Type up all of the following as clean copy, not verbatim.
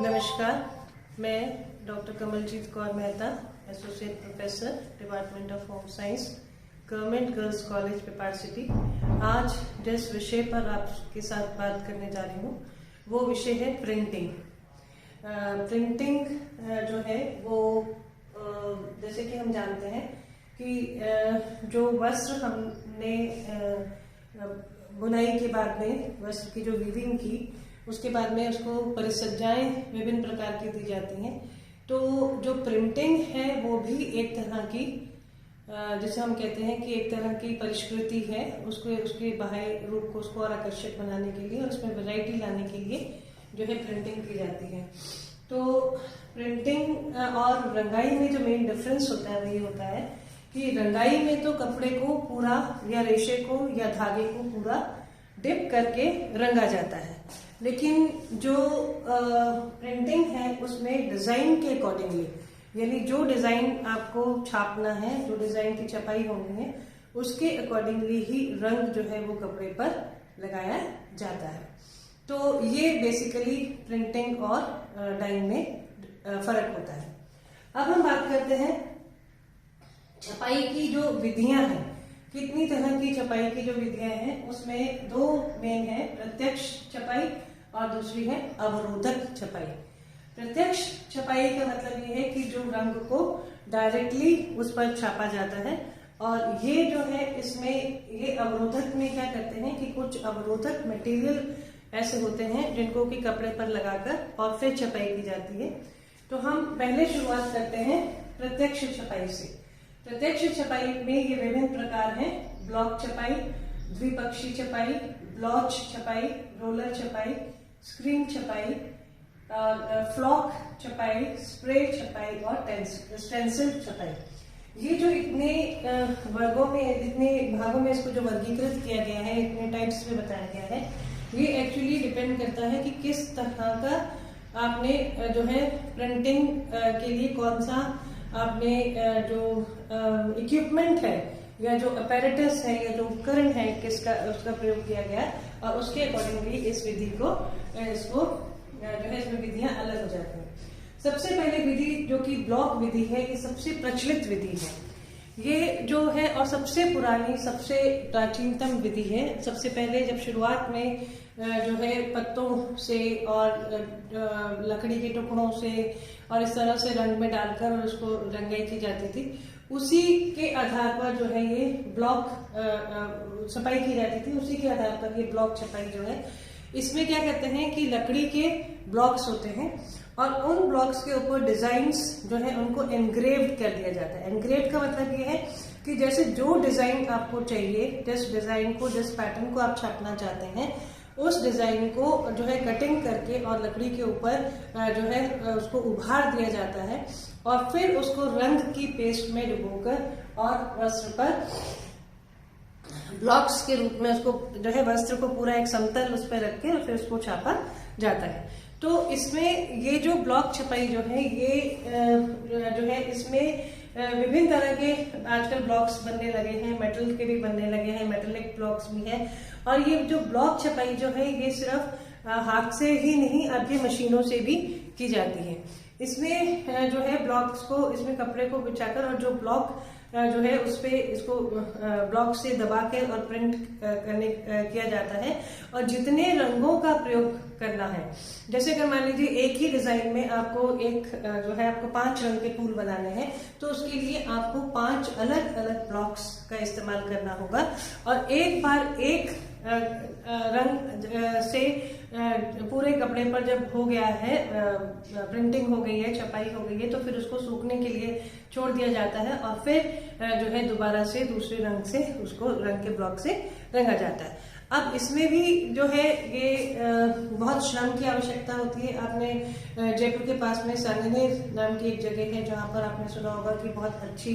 नमस्कार, मैं doctor Kamaljeet Kaur Mehta, associate professor, department of home science, government girls college पेपार city. आज जिस विषय पर आपके साथ बात करने जा रही हूँ वो विषय है प्रिंटिंग। प्रिंटिंग जो है वो जैसे कि हम जानते हैं कि जो वस्त्र हमने बुनाई के बाद में वस्त्र की जो वीविंग की, उसके बाद में उसको परिसज्जाएं विभिन्न प्रकार की दी जाती हैं। तो जो प्रिंटिंग है वो भी एक तरह की जैसे हम कहते हैं कि एक तरह की परिष्कृति है, उसको उसके बाह्य रूप को उसको और आकर्षक बनाने के लिए और उसमें वैरायटी लाने के लिए जो है प्रिंटिंग की जाती है। तो प्रिंटिंग और रंगाई में जो मेन डिफरेंस होता है वो ये होता है कि रंगाई में तो कपड़े को पूरा या रेशे को या धागे को पूरा डिप करके रंगा जाता है, लेकिन जो प्रिंटिंग है उसमें डिजाइन के अकॉर्डिंगली, यानी जो डिजाइन आपको छापना है, जो डिजाइन की छपाई होनी है, उसके अकॉर्डिंगली ही रंग जो है वो कपड़े पर लगाया जाता है। तो ये बेसिकली प्रिंटिंग और डाइंग में फर्क होता है। अब हम बात करते हैं छपाई की जो विधियां हैं, कितनी तरह की छपाई की जो विधियां हैं, उसमें दो मेन है, प्रत्यक्ष छपाई और दूसरी है अवरोधक छपाई। प्रत्यक्ष छपाई का मतलब ये है कि जो रंग को डायरेक्टली उस पर छापा जाता है, और ये जो है इसमें ये अवरोधक में क्या करते हैं कि कुछ अवरोधक मटेरियल ऐसे होते हैं जिनको कि कपड़े पर लगाकर और फिर छपाई की जाती है। तो हम पहले शुरुआत करते हैं प्रत्यक्ष छपाई से। प्रत्यक्ष छपाई में ये विभिन्न प्रकार हैं: ब्लॉक छपाई, द्विपक्षी छपाई, ब्लॉच छपाई, रोलर छपाई, स्क्रीन छपाई, फ्लॉक छपाई, स्प्रे छपाई और स्टेंसिल छपाई। ये जो इतने वर्गों में, इतने भागों में इसको जो वर्गीकृत किया गया है, इतने टाइप्स में बताया गया है, ये एक्चुअली डिपेंड करता है कि किस तरह का आपने जो है प्रिंटिंग के लिए कौन सा आपने जो इक्विपमेंट है या जो अपैरेटस है या जो उपकरण है किसका उसका प्रयोग किया गया, और उसके अकॉर्डिंगली इस विधि को इसको जो है इसमें विधियां अलग हो जाती हैं। सबसे पहले विधि जो कि ब्लॉक विधि है, ये सबसे प्रचलित विधि है। ये जो है और सबसे पुरानी, सबसे प्राचीनतम विधि है। सबसे पहले जब शुरुआत में जो है पत्तों से और लकड़ी के टुकड़ों से और इस तरह से रंग में डालकर और उसको रंगाई की जाती थी, उसी के आधार पर जो है ये ब्लॉक छपाई की जाती थी। उसी के आधार पर ये ब्लॉक छपाई जो है, इसमें क्या करते हैं कि लकड़ी के ब्लॉक्स होते हैं और उन ब्लॉक्स के ऊपर डिजाइन्स जो है उनको एनग्रेव्ड कर दिया जाता है। एनग्रेव्ड का मतलब ये है कि जैसे जो डिजाइन आपको चाहिए, जिस डिजाइन को, जिस पैटर्न को आप छापना चाहते हैं, उस डिजाइन को जो है कटिंग करके और लकड़ी के ऊपर जो है उसको उभार दिया जाता है और फिर उसको रंग की पेस्ट में डुबोकर और वस्त्र पर ब्लॉक्स के रूप में उसको जो है वस्त्र को पूरा एक समतल उस पर रख के और फिर उसको छापा जाता है। तो इसमें ये जो ब्लॉक छपाई जो है ये जो है इसमें विभिन्न तरह के आजकल ब्लॉक्स बनने लगे हैं, मेटल के भी बनने लगे हैं, मेटेलिक ब्लॉक्स भी हैं। और ये जो ब्लॉक छपाई जो है ये सिर्फ हाथ से ही नहीं, अब ये मशीनों से भी की जाती है। इसमें जो है ब्लॉक्स को, इसमें कपड़े को बिछाकर और जो ब्लॉक जो है उस पे इसको ब्लॉक से दबा के और प्रिंट करने किया जाता है। और जितने रंगों का प्रयोग करना है, जैसे अगर मान लीजिए एक ही डिजाइन में आपको एक जो है आपको 5 रंग के फूल बनाने हैं, तो उसके लिए आपको 5 अलग अलग ब्लॉक्स का इस्तेमाल करना होगा। और एक बार एक रंग से पूरे कपड़े पर जब हो गया है, प्रिंटिंग हो गई है, छपाई हो गई है, तो फिर उसको सूखने के लिए छोड़ दिया जाता है और फिर जो है दोबारा से दूसरे रंग से उसको रंग के ब्लॉक से रंगा जाता है। अब इसमें भी जो है ये बहुत श्रम की आवश्यकता होती है। आपने जयपुर के पास में सांगनेर नाम की एक जगह है जहाँ पर आपने सुना होगा कि बहुत अच्छी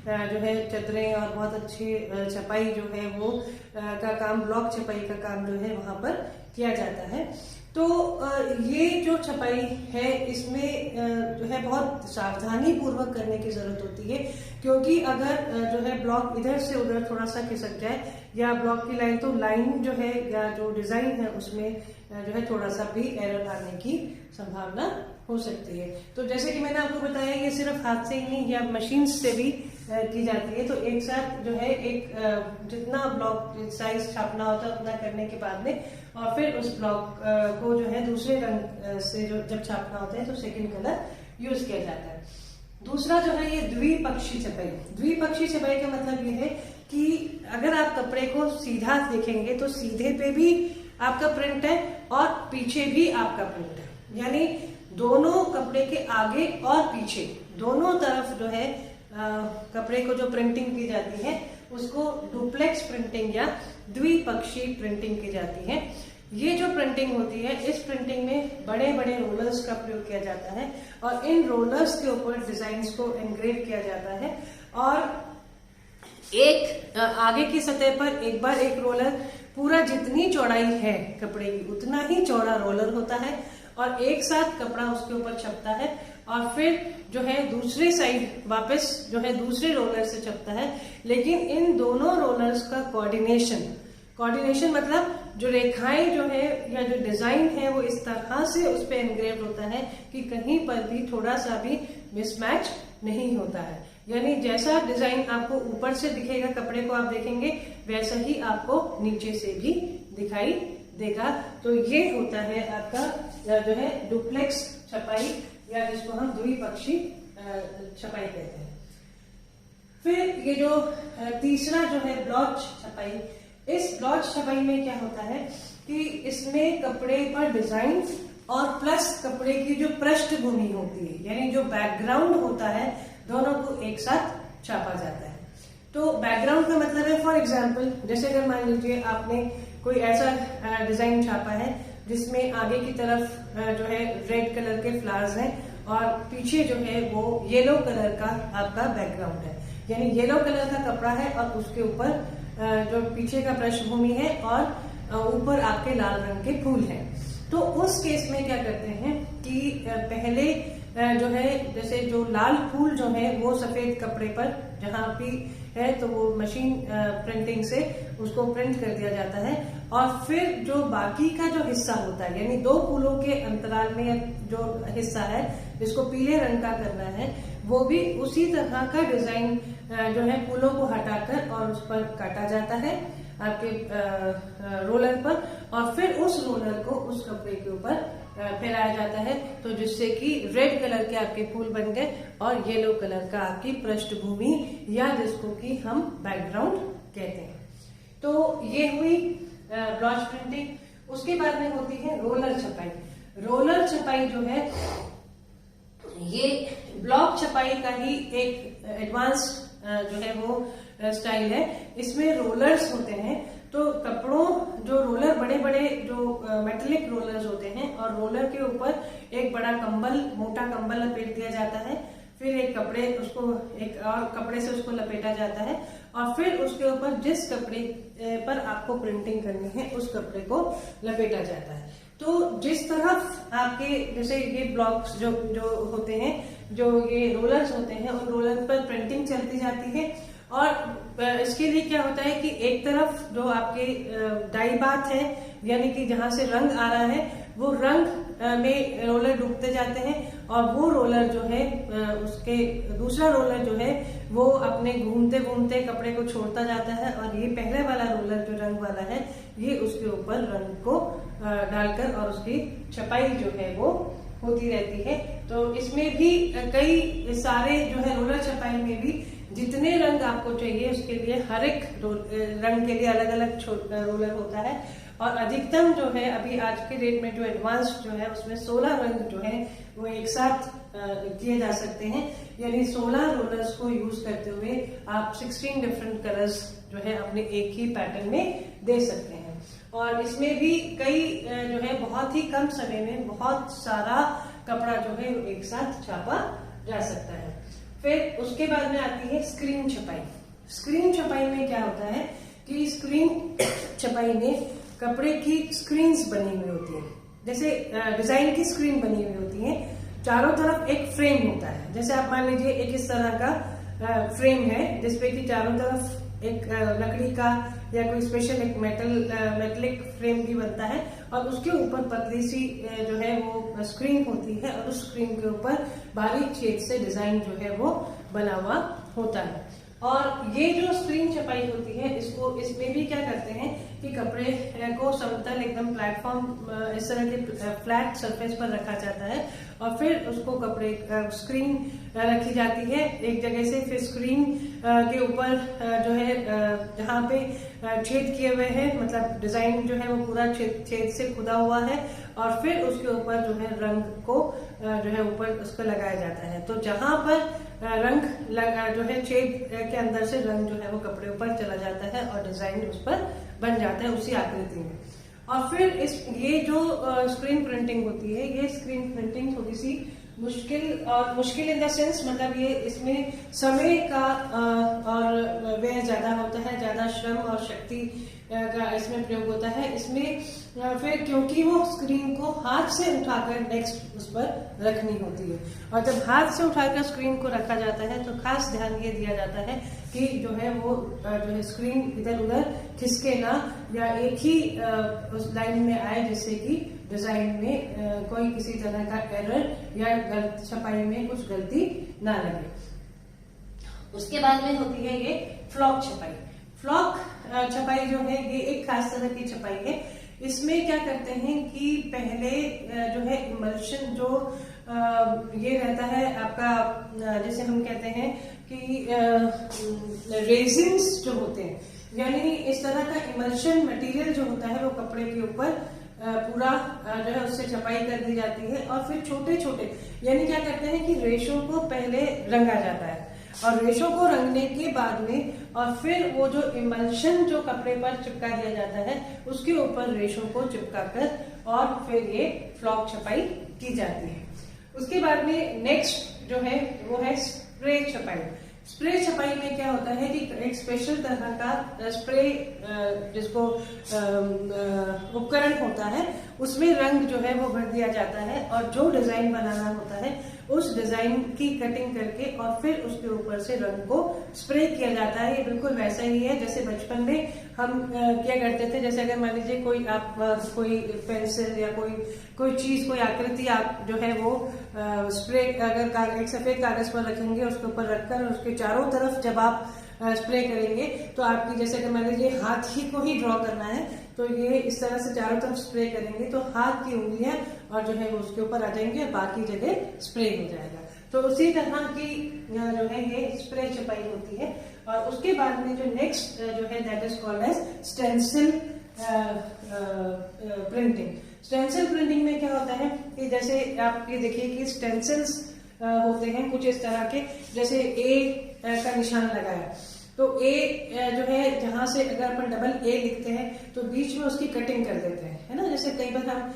जो है चदरें और बहुत अच्छी छपाई जो है वो का काम, ब्लॉक छपाई का काम जो है वहां पर किया जाता है। तो ये जो छपाई है इसमें जो है बहुत सावधानी पूर्वक करने की जरूरत होती है, क्योंकि अगर जो है ब्लॉक इधर से उधर थोड़ा सा खिसक जाए या ब्लॉक की लाइन, तो लाइन जो है या जो डिजाइन है उसमें जो है थोड़ा सा भी एरर आने की संभावना हो सकती है। तो जैसे कि मैंने आपको बताया, ये सिर्फ हाथ से ही नहीं या मशीन से भी की जाती है। तो एक साथ जो है एक जितना ब्लॉक साइज छापना होता है उतना करने के बाद में, और फिर उस ब्लॉक को जो है दूसरे रंग से जो जब छापना होता है तो सेकंड कलर यूज किया जाता है। दूसरा जो है ये द्विपक्षी छपाई। द्विपक्षी छपाई का मतलब ये है कि अगर आप कपड़े को सीधा देखेंगे तो सीधे पे भी आपका प्रिंट है और पीछे भी आपका प्रिंट है, यानी दोनों कपड़े के आगे और पीछे दोनों तरफ जो है कपड़े को जो प्रिंटिंग की जाती है उसको डुप्लेक्स प्रिंटिंग या द्विपक्षी प्रिंटिंग की जाती है। ये जो प्रिंटिंग होती है, इस प्रिंटिंग में बड़े बड़े रोलर्स का प्रयोग किया जाता है और इन रोलर्स के ऊपर डिजाइन्स को एनग्रेव किया जाता है, और एक आगे की सतह पर एक बार एक रोलर पूरा जितनी चौड़ाई है कपड़े की उतना ही चौड़ा रोलर होता है और एक साथ कपड़ा उसके ऊपर छपता है, और फिर जो है दूसरे साइड वापस जो है दूसरे रोलर से छपता है। लेकिन इन दोनों रोलर्स का कोऑर्डिनेशन मतलब जो रेखाएं जो है या जो डिजाइन है वो इस तरह से उस पर एनग्रेव्ड होता है कि कहीं पर भी थोड़ा सा भी मिसमैच नहीं होता है। यानी जैसा डिजाइन आपको ऊपर से दिखेगा, कपड़े को आप देखेंगे, वैसा ही आपको नीचे से भी दिखाई देगा। तो ये होता है आपका जो है डुप्लेक्स छपाई, या जिसको हम द्विपक्षी छपाई कहते हैं। फिर ये जो तीसरा जो है ब्लॉच छपाई, इस ब्लॉच छपाई में क्या होता है कि इसमें कपड़े पर डिजाइन और प्लस कपड़े की जो पृष्ठभूमि होती है, यानी जो बैकग्राउंड होता है, दोनों को एक साथ छापा जाता है। तो बैकग्राउंड का मतलब है, फॉर एग्जाम्पल जैसे अगर मान लीजिए आपने कोई ऐसा डिजाइन छापा है जिसमें आगे की तरफ जो है रेड कलर के फ्लावर्स हैं और पीछे जो है वो येलो कलर का आपका बैकग्राउंड है, यानी येलो कलर का कपड़ा है और उसके ऊपर जो पीछे का पृष्ठभूमि है और ऊपर आपके लाल रंग के फूल हैं। तो उस केस में क्या करते हैं कि पहले जो है जैसे जो लाल फूल जो है वो सफेद कपड़े पर जहां भी है तो वो मशीन प्रिंटिंग से उसको प्रिंट कर दिया जाता है, और फिर जो बाकी का जो हिस्सा होता है, यानी दो फूलों के अंतराल में जो हिस्सा है जिसको पीले रंग का करना है, वो भी उसी तरह का डिजाइन जो है फूलों को हटाकर और उस पर काटा जाता है आपके रोलर पर, और फिर उस रोलर को उस कपड़े के ऊपर फैलाया जाता है, तो जिससे कि रेड कलर के आपके फूल बन गए और येलो कलर का आपकी पृष्ठभूमि या जिसको कि हम बैकग्राउंड कहते हैं। तो ये हुई ब्लॉच प्रिंटिंग। उसके बाद में होती है रोलर छपाई। रोलर छपाई जो है ये ब्लॉक छपाई का ही एक एडवांस जो है वो स्टाइल है। इसमें रोलर्स होते हैं, तो कपड़ों जो रोलर बड़े बड़े जो मेटेलिक रोलर्स होते हैं और रोलर के ऊपर एक बड़ा कंबल, मोटा कंबल लपेट दिया जाता है, फिर एक कपड़े उसको एक और कपड़े से उसको लपेटा जाता है, और फिर उसके ऊपर जिस कपड़े पर आपको प्रिंटिंग करनी है उस कपड़े को लपेटा जाता है। तो जिस तरफ आपके जैसे ये ब्लॉक्स जो होते हैं, जो ये रोलर्स होते हैं, उन रोलर पर प्रिंटिंग चलती जाती है, और इसके लिए क्या होता है कि एक तरफ जो आपके डाई बात है, यानी कि जहां से रंग आ रहा है वो रंग में रोलर डूबते जाते हैं, और वो रोलर जो है उसके दूसरा रोलर जो है वो अपने घूमते घूमते कपड़े को छोड़ता जाता है, और ये पहले वाला रोलर जो रंग वाला है ये उसके ऊपर रंग को डालकर और उसकी छपाई जो है वो होती रहती है। तो इसमें भी कई सारे जो है रोलर छपाई में भी जितने रंग आपको चाहिए उसके लिए हर एक रंग के लिए अलग अलग रोलर होता है, और अधिकतम जो है अभी आज के डेट में जो एडवांस जो है उसमें 16 रंग जो है वो एक साथ किए जा सकते हैं, यानी 16 रोलर्स को यूज करते हुए आप 16 डिफरेंट कलर्स जो है अपने एक ही पैटर्न में दे सकते हैं। और इसमें भी कई जो है बहुत ही कम समय में बहुत सारा कपड़ा जो है एक साथ छापा जा सकता है। फिर उसके बाद में आती है स्क्रीन छपाई। स्क्रीन छपाई में क्या होता है कि स्क्रीन छपाई में कपड़े की स्क्रीन्स बनी हुई होती है, जैसे डिजाइन की स्क्रीन बनी हुई होती है, चारों तरफ एक फ्रेम होता है। जैसे आप मान लीजिए एक इस तरह का फ्रेम है जिसपे कि चारों तरफ एक लकड़ी का या कोई स्पेशल एक मेटलिक फ्रेम भी बनता है और उसके ऊपर पतली सी जो है वो स्क्रीन होती है और उस स्क्रीन के ऊपर बारीक छेद से डिजाइन जो है वो बना हुआ होता है। और ये जो स्क्रीन छपाई होती है इसमें भी क्या करते हैं कि कपड़े को समतल एकदम प्लेटफॉर्म इस तरह के फ्लैट सरफेस पर रखा जाता है और फिर उसको कपड़े स्क्रीन रखी जाती है एक जगह से, फिर स्क्रीन के ऊपर जो है जहाँ पे छेद किए हुए हैं, मतलब डिजाइन जो है वो पूरा छेद से खुदा हुआ है और फिर उसके ऊपर जो है रंग को जो है ऊपर उसको लगाया जाता है। तो जहां पर रंग लगा जो है छेद के अंदर से रंग जो है वो कपड़े ऊपर चला जाता है और डिजाइन उस पर बन जाता है उसी आकृति में। और फिर ये जो स्क्रीन प्रिंटिंग होती है, ये स्क्रीन प्रिंटिंग थोड़ी सी मुश्किल इन द सेंस, मतलब ये इसमें समय का और व्यय ज्यादा होता है, ज्यादा श्रम और शक्ति का इसमें प्रयोग होता है। इसमें फिर क्योंकि वो स्क्रीन को हाथ से उठाकर नेक्स्ट उस पर रखनी होती है और जब हाथ से उठाकर स्क्रीन को रखा जाता है तो खास ध्यान ये दिया जाता है कि जो है वो जो है स्क्रीन इधर उधर खिसके ना या एक ही उस लाइन में आए जिससे कि डिजाइन में कोई किसी तरह का एरर या छपाई में कुछ गलती ना लगे। उसके बाद में होती है ये फ्लॉक छपाई। फ्लॉक छपाई जो है ये एक खास तरह की छपाई है। इसमें क्या करते हैं कि पहले जो है इमल्शन जो ये रहता है आपका, जैसे हम कहते हैं कि रेजिन्स जो होते हैं, यानी इस तरह का इमल्शन मटेरियल जो होता है वो कपड़े के ऊपर पूरा जो है उससे छपाई कर दी जाती है और फिर छोटे छोटे, यानी क्या करते हैं कि रेशों को पहले रंगा जाता है और रेशों को रंगने के बाद में और फिर वो जो इमल्शन जो कपड़े पर चिपका दिया जाता है उसके ऊपर रेशों को चिपकाकर और फिर ये फ्लॉक छपाई की जाती है। उसके बाद में नेक्स्ट जो है वो है स्प्रे छपाई। स्प्रे छपाई में क्या होता है कि एक स्पेशल तरह का स्प्रे जिसको उपकरण होता है उसमें रंग जो है वो भर दिया जाता है और जो डिजाइन बनाना होता है उस डिजाइन की कटिंग करके और फिर उसके ऊपर से रंग को स्प्रे किया जाता है। ये बिल्कुल वैसा ही है जैसे बचपन में हम क्या करते थे, जैसे अगर मान लीजिए कोई पेंसिल या कोई चीज, कोई आकृति आप जो है वो स्प्रे अगर एक सफेद कागज पर रखेंगे, उसके ऊपर रखकर उसके चारों तरफ जब आप स्प्रे करेंगे तो आपकी, जैसे अगर मान लीजिए हाथ ही को ही ड्रॉ करना है तो ये इस तरह से चारों तरफ स्प्रे करेंगे तो हाथ की उंगलियां और जो है वो उसके ऊपर आ जाएंगे और बाकी जगह स्प्रे हो जाएगा। तो उसी तरह की जो है ये स्प्रे छपाई होती है। और उसके बाद में जो नेक्स्ट जो है that is called as stencil printing. Stencil printing में क्या होता है कि जैसे आप ये देखिए कि स्टेंसिल्स होते हैं कुछ इस तरह के, जैसे ए का निशान लगाया तो ए जो है जहां से अगर अपन डबल ए लिखते हैं तो बीच में उसकी कटिंग कर देते हैं, है ना। जैसे कई बार हम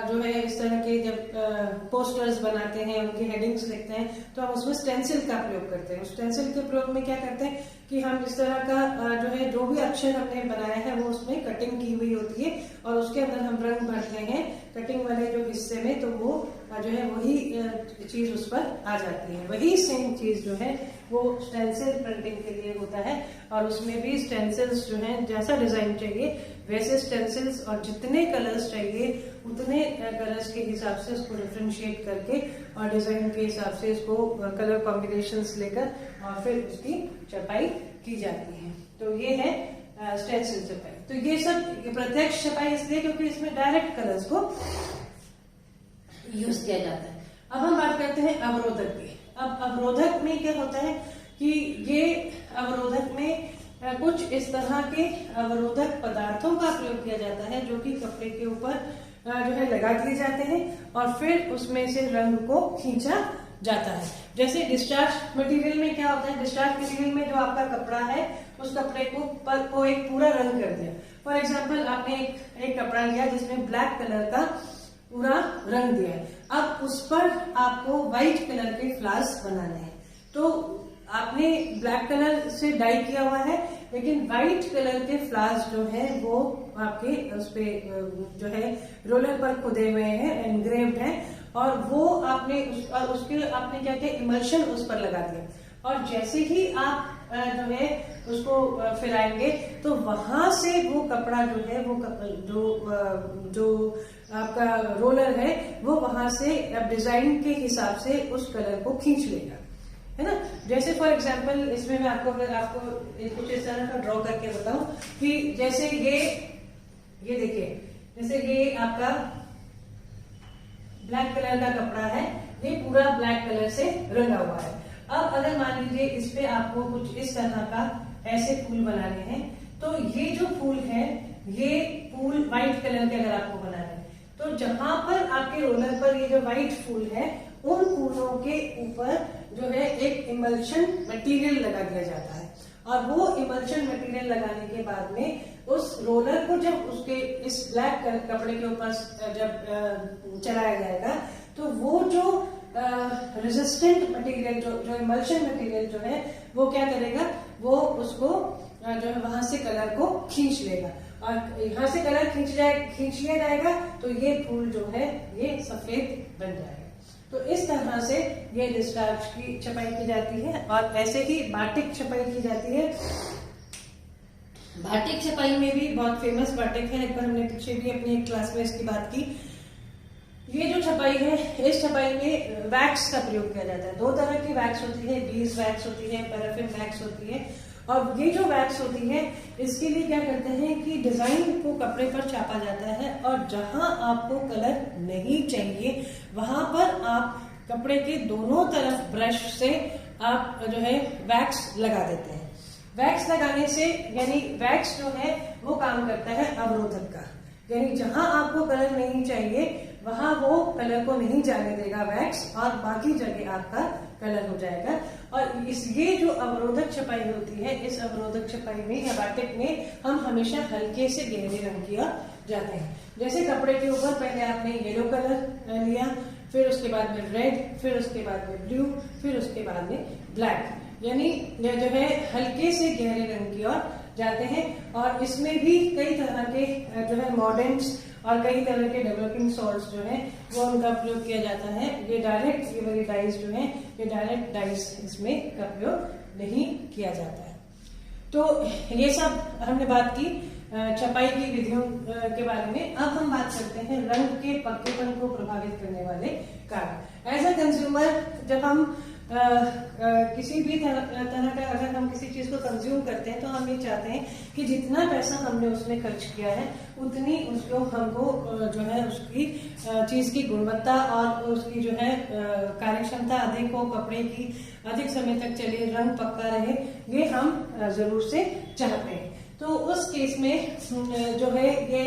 जो है इस तरह के जब पोस्टर्स बनाते हैं, उनकी हेडिंग्स लिखते हैं तो हम उसमें स्टेंसिल का प्रयोग करते हैं। स्टेंसिल के प्रयोग में क्या करते हैं कि हम इस तरह का जो है जो भी अक्षर हमने बनाया है वो उसमें कटिंग की हुई होती है और उसके अंदर हम रंग भरते हैं कटिंग वाले जो हिस्से में, तो वो जो है वही चीज उस पर आ जाती है। वही सेम चीज जो है वो स्टेंसिल प्रिंटिंग के लिए होता है और उसमें भी स्टेंसिल्स जो है जैसा डिजाइन चाहिए वैसे स्टेंसिल्स और जितने कलर्स चाहिए उतने कलर्स के हिसाब से उसको डिफरेंशिएट करके और डिजाइन के हिसाब से इसको कलर कॉम्बिनेशंस लेकर और फिर उसकी छपाई की जाती है। तो ये है स्टेंसिल छपाई। तो ये सब प्रत्यक्ष छपाई इसलिए क्योंकि इसमें डायरेक्ट कलर्स को यूज किया जाता है। अब हम बात करते हैं अवरोधक की। अब अवरोधक में क्या होता है कि ये अवरोधक में कुछ इस तरह के अवरोधक पदार्थों का प्रयोग किया जाता है जो कि कपड़े के ऊपर जो है लगा दिए जाते हैं और फिर उसमें से रंग को खींचा जाता है। जैसे डिस्चार्ज मटेरियल में क्या होता है, डिस्चार्ज मटेरियल में जो आपका कपड़ा है उस कपड़े को एक पूरा रंग कर दिया। फॉर एग्जाम्पल आपने एक कपड़ा लिया जिसमें ब्लैक कलर का पूरा रंग दिया है, अब उस पर आपको व्हाइट कलर के फ्लावर्स बनाने हैं। तो आपने ब्लैक कलर से डाई किया हुआ है लेकिन व्हाइट कलर के फ्लावर्स जो है वो आपके उस पे जो है रोलर पर खुदे हुए हैं, एनग्रेव्ड हैं और वो आपने उसके आपने क्या किया, इमल्शन उस पर लगा दिया और जैसे ही आप जो है उसको फिराएंगे तो वहां से वो कपड़ा जो है वो जो आपका रोलर है वो वहां से डिजाइन के हिसाब से उस कलर को खींच लेगा, है ना। जैसे फॉर एग्जांपल इसमें मैं आपको कुछ इस तरह का ड्रॉ करके बताऊं कि जैसे ये देखिए, जैसे ये आपका ब्लैक कलर का कपड़ा है, ये पूरा ब्लैक कलर से रंगा हुआ है। अब अगर मान लीजिए इस पे आपको कुछ इस तरह का ऐसे फूल बनाने हैं, तो ये जो फूल है ये फूल व्हाइट कलर के अगर आपको बनाने हैं, तो जहां पर आपके रोलर पर ये जो व्हाइट फूल है उन फूलों के ऊपर जो है एक इमल्शन मटेरियल लगा दिया जाता है, और वो इमल्शन मटेरियल लगाने के बाद में उस रोलर को जब उसके इस ब्लैक कपड़े के ऊपर जब चलाया जाएगा तो वो जो रेजिस्टेंट मटेरियल जो इमल्शन मटेरियल जो है वो क्या करेगा, वो उसको जो है वहां से कलर को खींच लेगा, और यहाँ से कलर खींच लिया जाएगा तो ये फूल जो है ये सफेद बन जाएगा। तो इस तरह से ये डिस्चार्ज की छपाई की जाती है, और ऐसे ही बाटिक छपाई की जाती है। बाटिक छपाई में भी बहुत फेमस बाटिक है, एक बार हमने पीछे भी अपनी एक क्लास में इसकी बात की। ये जो छपाई है, इस छपाई में वैक्स का प्रयोग किया जाता है। दो तरह की वैक्स होती है, बीज वैक्स होती है, पैराफिन वैक्स होती है। और ये जो वैक्स होती है इसके लिए क्या करते हैं कि डिजाइन को कपड़े पर छापा जाता है, और जहां आपको कलर नहीं चाहिए वहां पर आप कपड़े के दोनों तरफ ब्रश से आप जो है वैक्स लगा देते हैं। वैक्स लगाने से यानी वैक्स जो है वो काम करता है अवरोधक का, यानी जहां आपको कलर नहीं चाहिए वहां वो कलर को नहीं जाने देगा वैक्स, और बाकी जगह आपका कलर हो जाएगा। और ये जो अवरोधक छपाई होती है, इस अवरोधक छपाई में या बाटिक में हम हमेशा हल्के से गहरे रंग किया जाते हैं। जैसे कपड़े के ऊपर पहले आपने येलो कलर लिया, फिर उसके बाद में रेड, फिर उसके बाद में ब्लू, फिर उसके बाद में ब्लैक, यानी ये जो है हल्के से गहरे रंग की ओर जाते हैं। और इसमें भी कई तरह के जो है मॉडर्न्स और कई तरह के डेवलपिंग सॉल्ट्स जो है वो उनका प्रयोग किया जाता है। ये डायरेक्ट ये वाली डाइज जो है ये डायरेक्ट डाइज इसमें का प्रयोग नहीं किया जाता है। तो ये सब हमने बात की छपाई की विधियों के बारे में। अब हम बात करते हैं रंग के पक्केपन को प्रभावित करने वाले कारण। एज अ कंज्यूमर जब हम किसी भी तरह का अगर हम किसी चीज को कंज्यूम करते हैं तो हम ये चाहते हैं कि जितना पैसा हमने उसमें खर्च किया है उतनी उसको हमको जो है उसकी चीज की गुणवत्ता और उसकी जो है कार्यक्षमता अधिक हो, कपड़े की अधिक समय तक चले, रंग पक्का रहे, ये हम जरूर से चाहते हैं। तो उस केस में जो है ये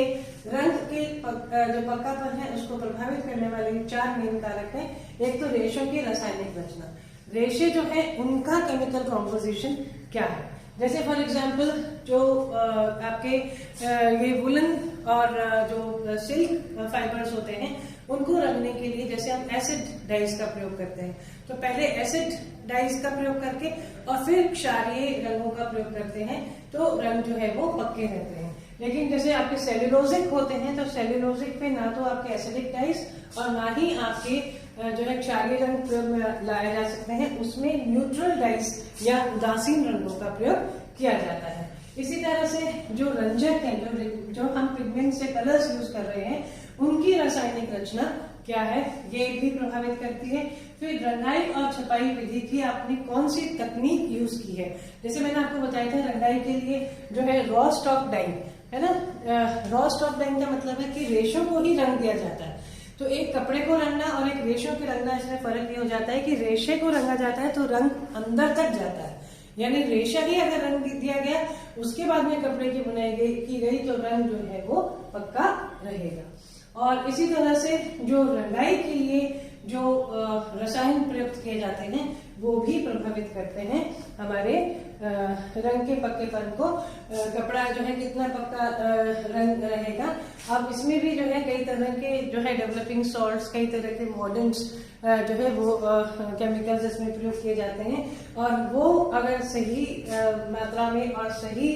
रंग के जो पक्कापन है उसको प्रभावित करने वाले 4 मेन कारक हैं। एक तो रेशों की रासायनिक रचना, रेशे जो है उनका केमिकल कॉम्पोजिशन क्या है। जैसे फॉर एग्जांपल जो आपके ये वुलन और जो सिल्क फाइबर्स होते हैं उनको रंगने के लिए जैसे हम एसिड डाइज का प्रयोग करते हैं, तो पहले एसिड डाइज का प्रयोग करके और फिर क्षारीय रंगों का प्रयोग करते हैं तो रंग जो है वो पक्के रहते हैं। लेकिन जैसे आपके सेल्यूलोजिक होते हैं तो सेल्यूलोजिक पे ना तो आपके एसिडिक डाइज और ना ही आपके जो है क्षारीय रंग प्रयोग में लाए जा सकते हैं, उसमें न्यूट्रल डाइज या उदासीन रंगों का प्रयोग किया जाता है। इसी तरह से जो रंजक है, जो हम पिगमेंट से कलर्स यूज कर रहे हैं, उनकी रासायनिक रचना क्या है ये भी प्रभावित करती है। फिर रंगाई और छपाई विधि की आपने कौन सी तकनीक यूज की है। जैसे मैंने आपको बताया था रंगाई के लिए जो है रॉ स्टॉक डाइंग है ना, रॉ स्टॉक डाइंग का मतलब है कि रेशों को ही रंग दिया जाता है। तो एक कपड़े को रंगना और एक रेशों के रंगना, इसमें फर्क ये हो जाता है कि रेशे को रंगा जाता है तो रंग अंदर तक जाता है, यानी रेशा ही अगर रंग दिया गया उसके बाद में कपड़े की बुनाई की गई तो रंग जो है वो पक्का रहेगा। और इसी तरह से जो रंगाई के लिए जो रसायन प्रयुक्त किए जाते हैं वो भी प्रभावित करते हैं हमारे रंग के पक्केपन को। कपड़ा जो है कितना पक्का रंग रहेगा। अब इसमें भी जो है कई तरह के जो है डेवलपिंग सॉल्ट्स, कई तरह के मॉडर्न्स जो है वो केमिकल्स इसमें प्रयोग किए जाते हैं, और वो अगर सही मात्रा में और सही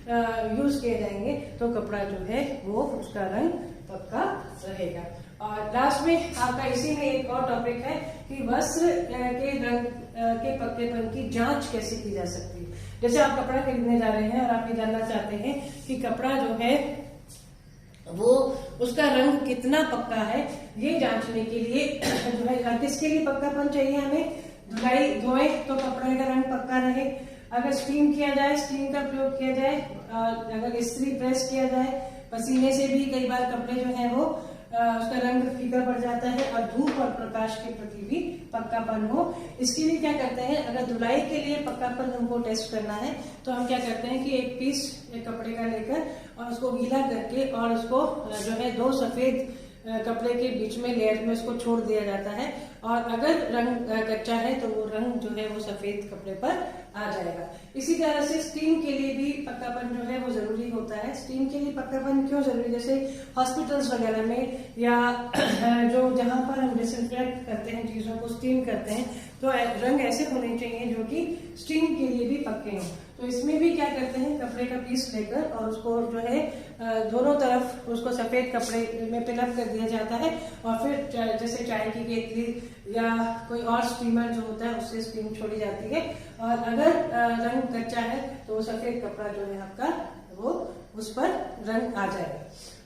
यूज किए जाएंगे तो कपड़ा जो है वो उसका रंग पक्का रहेगा। और लास्ट में आपका इसी में एक और टॉपिक है कि वस्त्र के रंग के पक्केपन की जांच कैसे की जा सकती है। जैसे आप कपड़ा खरीदने जा रहे हैं और आप ये जानना चाहते हैं कि कपड़ा जो है वो उसका रंग कितना पक्का है, ये जांचने के लिए जो है किसके लिए पक्कापन चाहिए हमें, धुलाई धोए तो कपड़े का रंग पक्का रहे, अगर स्टीम किया जाए, स्टीम का प्रयोग किया जाए, अगर इस्त्री प्रेस किया जाए, पसीने से भी कई बार कपड़े जो है वो उसका रंग फीका पड़ जाता है, और धूप और प्रकाश के प्रति भी पक्कापन हो। इसके लिए क्या करते हैं, अगर धुलाई के लिए पक्कापन हमको टेस्ट करना है तो हम क्या करते हैं कि एक पीस एक कपड़े का लेकर और उसको गीला करके और उसको जो है 2 सफेद कपड़े के बीच में लेयर में उसको छोड़ दिया जाता है, और अगर रंग कच्चा है तो वो रंग जो है वो सफेद कपड़े पर आ जाएगा। इसी तरह से स्टीम के लिए भी पक्कापन जो है वो जरूरी होता है। स्टीम के लिए पक्कापन क्यों जरूरी, जैसे हॉस्पिटल्स वगैरह में या जो जहां पर हम डिसइंफेक्ट करते हैं चीजों को, स्टीम करते हैं, तो रंग ऐसे होने चाहिए जो कि स्टीम के लिए भी पक्के हों। तो इसमें भी क्या करते हैं, कपड़े का पीस लेकर और उसको जो है दोनों तरफ उसको सफेद कपड़े में पिनअप कर दिया जाता है, और फिर जैसे चाय की केतली या कोई और स्टीमर जो होता है उससे स्टीम छोड़ी जाती है, और अगर रंग कच्चा है तो वो सफेद कपड़ा जो है आपका वो उस पर रंग आ जाएगा।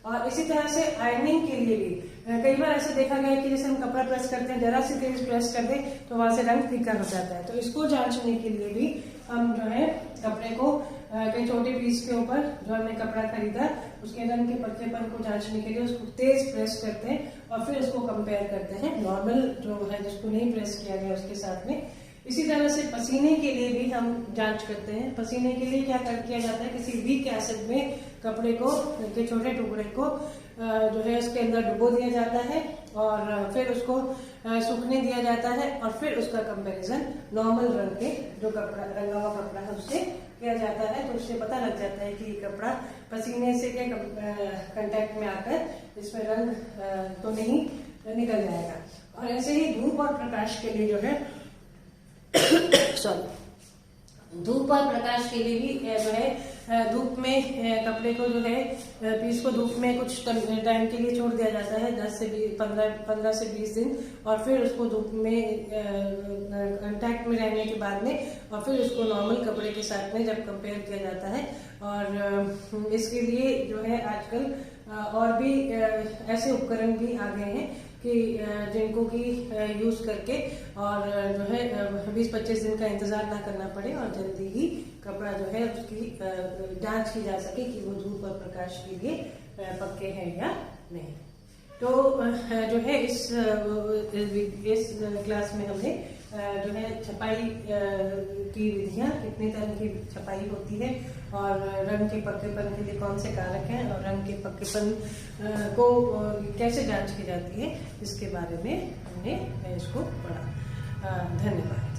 और इसी तरह से आयरनिंग के लिए भी कई बार ऐसे देखा गया है कि जैसे हम कपड़ा प्रेस करते हैं, जरा सी तेज प्रेस कर दें तो वहां से रंग फीका हो जाता है। तो इसको जांचने के लिए भी हम जो है कपड़े को कई छोटे पीस के ऊपर जो हमने कपड़ा खरीदा उसके रंग के पक्केपन को जांचने के लिए उसको तेज प्रेस करते हैं और फिर उसको कंपेयर करते हैं नॉर्मल जो है जिसको नहीं प्रेस किया गया उसके साथ में। इसी तरह से पसीने के लिए भी हम जांच करते हैं। पसीने के लिए क्या किया जाता है, किसी वीक एसिड में कपड़े को के छोटे टुकड़े को जो है उसके अंदर डुबो दिया जाता है और फिर उसको सूखने दिया जाता है, और फिर उसका कंपैरिजन नॉर्मल रंग के जो कपड़ा रंगा हुआ कपड़ा है उससे किया जाता है। तो उससे पता लग जाता है कि ये कपड़ा पसीने से के कांटेक्ट में आकर इसमें रंग तो नहीं निकल जाएगा। और ऐसे ही धूप और प्रकाश के लिए जो है धूप और प्रकाश के लिए भी जो है धूप में कपड़े को जो है पीस को धूप में कुछ टाइम के लिए छोड़ दिया जाता है, 15 से 20 दिन, और फिर उसको धूप में कांटेक्ट में रहने के बाद में और फिर उसको नॉर्मल कपड़े के साथ में जब कंपेयर किया जाता है। और इसके लिए जो है आजकल और भी ऐसे उपकरण भी आ गए हैं कि जिनको की यूज करके और जो है 20-25 दिन का इंतजार ना करना पड़े और जल्दी ही कपड़ा जो है उसकी जांच की जा सके कि वो धूप और प्रकाश के लिए पक्के हैं या नहीं। तो जो है इस क्लास में हमने जो है छपाई की विधियां, कितने तरह की छपाई होती है और रंग के पक्केपन के लिए कौन से कारक हैं और रंग के पक्केपन को कैसे जांच की जाती है, इसके बारे में हमने इसको पढ़ा। धन्यवाद।